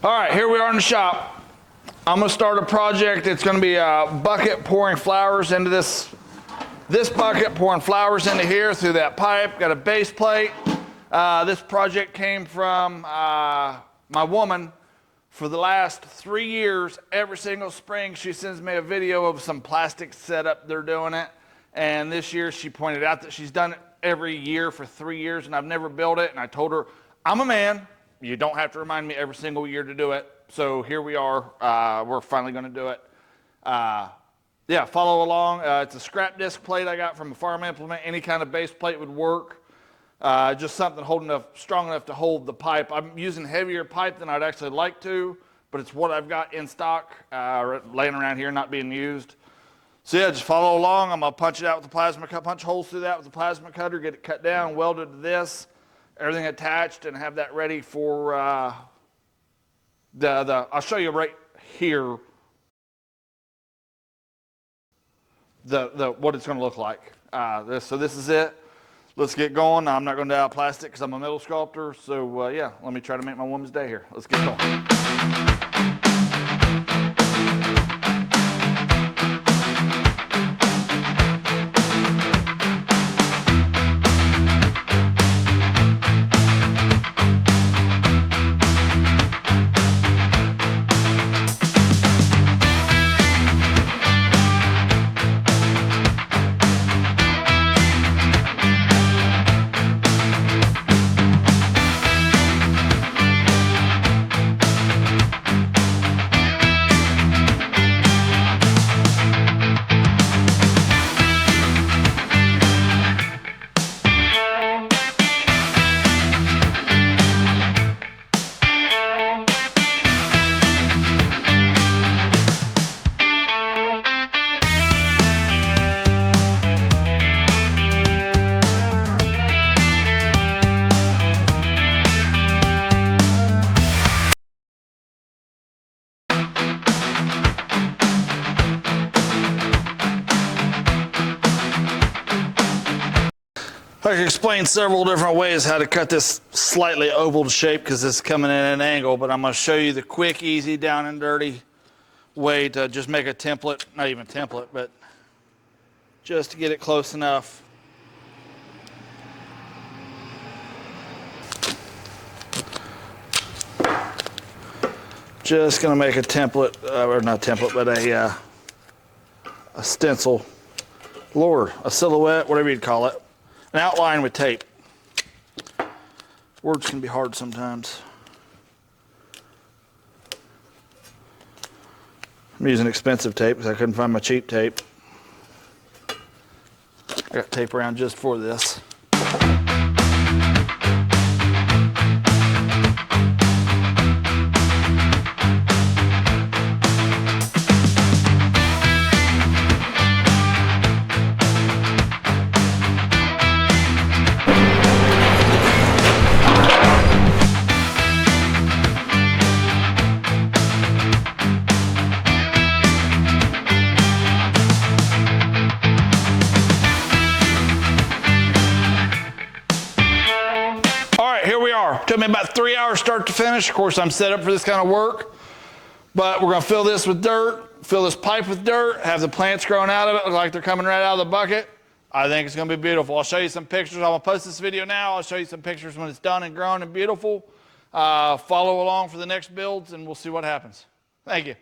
All right, here we are in the shop. I'm gonna start a project. It's gonna be a bucket pouring flowers into this bucket, pouring flowers into here through that pipe. Got a base plate. This project came from my woman. For the last 3 years, every single spring, she sends me a video of some plastic setup they're doing it. And this year she pointed out that she's done it every year for 3 years and I've never built it. And I told her, I'm a man. You don't have to remind me every single year to do it. So here we are. We're finally going to do it. Yeah, follow along. It's a scrap disc plate I got from a farm implement. Any kind of base plate would work. Just something strong enough to hold the pipe. I'm using heavier pipe than I'd actually like to, but it's what I've got in stock, laying around here, not being used. So yeah, just follow along. I'm gonna punch it out with the plasma cut, punch holes through that with the plasma cutter, get it cut down, welded to this, everything attached, and have that ready for I'll show you right here what it's gonna look like. So this is it. Let's get going. I'm not going to do out plastic because I'm a metal sculptor. So yeah, let me try to make my woman's day here. Let's get going. I can explain several different ways how to cut this slightly oval shape because it's coming in at an angle, but I'm going to show you the quick, easy, down and dirty way to just make a template, not even template, but just to get it close enough. Just going to make a template, or not template, but a stencil, Lord, a silhouette, whatever you'd call it. An outline with tape. Words can be hard sometimes. I'm using expensive tape because I couldn't find my cheap tape. I got tape around just for this. Took me about 3 hours start to finish. Of course, I'm set up for this kind of work, but we're gonna fill this with dirt, fill this pipe with dirt, have the plants growing out of it, look like they're coming right out of the bucket. I think it's gonna be beautiful. I'll show you some pictures. I'm gonna post this video now. I'll show you some pictures when it's done and grown and beautiful. Follow along for the next builds and we'll see what happens. Thank you.